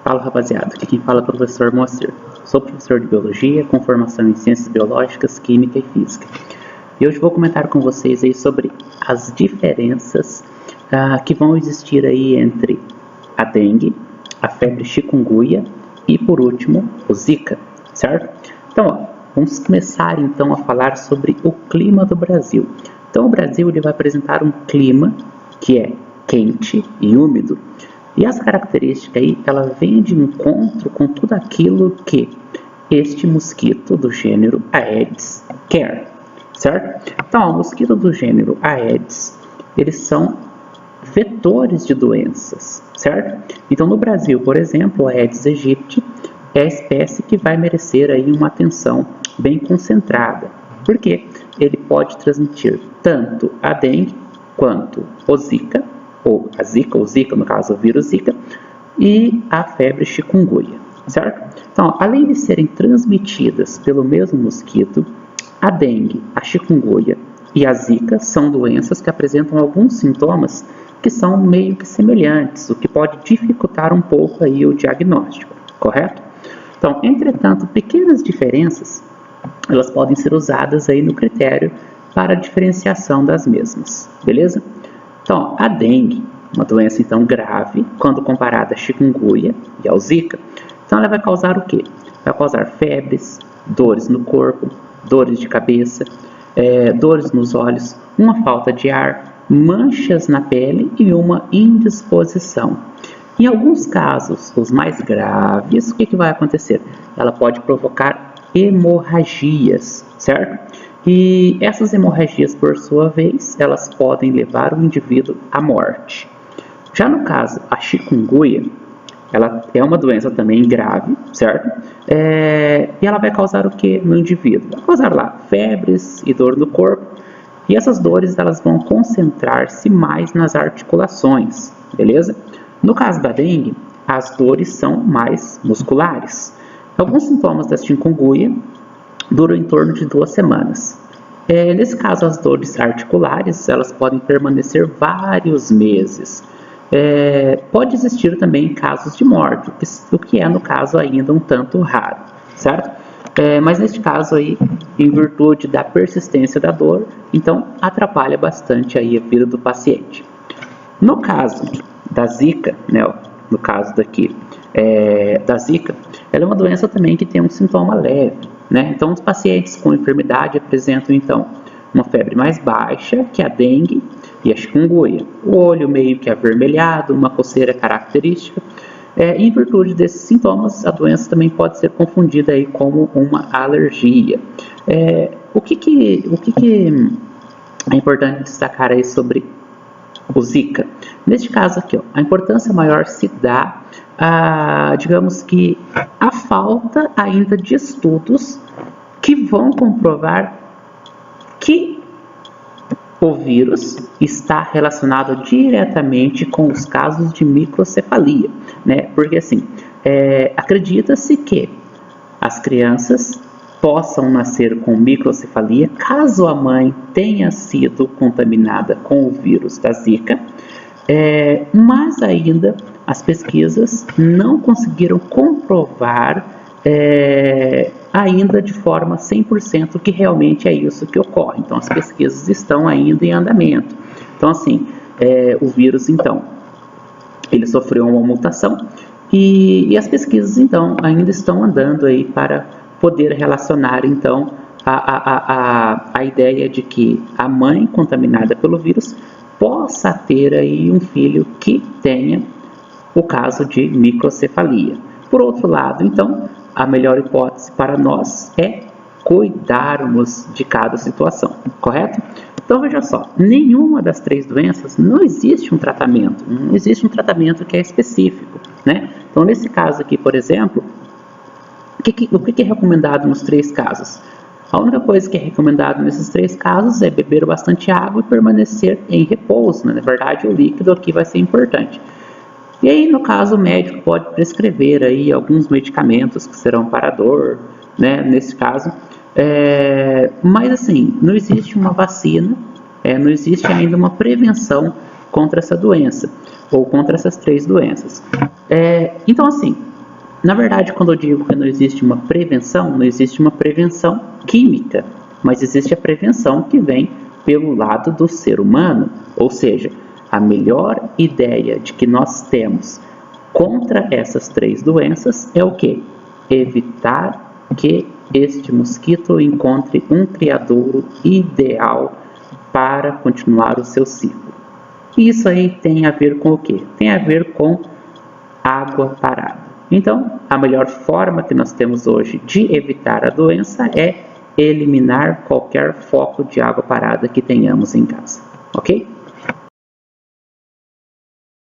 Fala rapaziada, aqui quem fala é o professor Moacir. Sou professor de Biologia com formação em Ciências Biológicas, Química e Física. E hoje vou comentar com vocês aí sobre as diferenças que vão existir aí entre a dengue, a febre chikungunya e por último o Zika, certo? Então vamos começar então a falar sobre o clima do Brasil. Então o Brasil ele vai apresentar um clima que é quente e úmido. E as características aí, ela vem de encontro com tudo aquilo que este mosquito do gênero Aedes quer, certo? Então, o mosquito do gênero Aedes, eles são vetores de doenças, certo? Então, no Brasil, por exemplo, o Aedes aegypti é a espécie que vai merecer aí uma atenção bem concentrada, porque ele pode transmitir tanto a dengue quanto o Zika, ou a Zika, ou Zika, no caso o vírus Zika, e a febre chikungunya, certo? Então, além de serem transmitidas pelo mesmo mosquito, a dengue, a chikungunya e a Zika são doenças que apresentam alguns sintomas que são meio que semelhantes, o que pode dificultar um pouco aí o diagnóstico, correto? Então, entretanto, pequenas diferenças, elas podem ser usadas aí no critério para a diferenciação das mesmas, beleza? Então, a dengue, uma doença então grave, quando comparada à chikungunya e ao Zika, então ela vai causar o quê? Vai causar febres, dores no corpo, dores de cabeça, dores nos olhos, uma falta de ar, manchas na pele e uma indisposição. Em alguns casos, os mais graves, o que vai acontecer? Ela pode provocar hemorragias, certo? E essas hemorragias, por sua vez, elas podem levar o indivíduo à morte. Já no caso, a chikungunya, ela é uma doença também grave, certo? E ela vai causar o que no indivíduo? Vai causar lá febres e dor no corpo. E essas dores elas vão concentrar-se mais nas articulações, beleza? No caso da dengue, as dores são mais musculares. Alguns sintomas da chikungunya duram em torno de 2 semanas. Nesse caso, as dores articulares elas podem permanecer vários meses. Pode existir também casos de morte, o que é, no caso, ainda um tanto raro, certo? Mas neste caso aí, em virtude da persistência da dor, então atrapalha bastante aí a vida do paciente. No caso da Zika, né, no caso daqui da Zika, ela é uma doença também que tem um sintoma leve, né? Então, os pacientes com enfermidade apresentam então uma febre mais baixa que a dengue e a chikungunya, o olho meio que avermelhado, uma coceira característica. Em virtude desses sintomas, a doença também pode ser confundida aí como uma alergia. O que é importante destacar aí sobre o Zika? Neste caso aqui, a importância maior se dá digamos que a falta ainda de estudos que vão comprovar que o vírus está relacionado diretamente com os casos de microcefalia, né? Porque assim, acredita-se que as crianças possam nascer com microcefalia caso a mãe tenha sido contaminada com o vírus da Zika, mas ainda as pesquisas não conseguiram comprovar ainda de forma 100% que realmente é isso que ocorre. Então, as pesquisas estão ainda em andamento. Então, assim, o vírus, então, ele sofreu uma mutação e as pesquisas, então, ainda estão andando aí para poder relacionar, então, a ideia de que a mãe contaminada pelo vírus possa ter aí um filho que tenha o caso de microcefalia. Por outro lado, então, a melhor hipótese para nós é cuidarmos de cada situação, correto? Então, veja só, nenhuma das 3 doenças não existe um tratamento, que é específico, né? Então, nesse caso aqui, por exemplo, o que é recomendado nos 3 casos? A única coisa que é recomendado nesses 3 casos é beber bastante água e permanecer em repouso, né? Na verdade, o líquido aqui vai ser importante. E aí, no caso, o médico pode prescrever aí alguns medicamentos que serão para a dor, né, nesse caso. Mas assim, não existe uma vacina, não existe ainda uma prevenção contra essa doença, ou contra essas 3 doenças. Então assim, Na verdade, quando eu digo que não existe uma prevenção, não existe uma prevenção química, mas existe a prevenção que vem pelo lado do ser humano, ou seja, a melhor ideia de que nós temos contra essas 3 doenças é o quê? Evitar que este mosquito encontre um criadouro ideal para continuar o seu ciclo. E isso aí tem a ver com o quê? Tem a ver com água parada. Então, a melhor forma que nós temos hoje de evitar a doença é eliminar qualquer foco de água parada que tenhamos em casa, ok?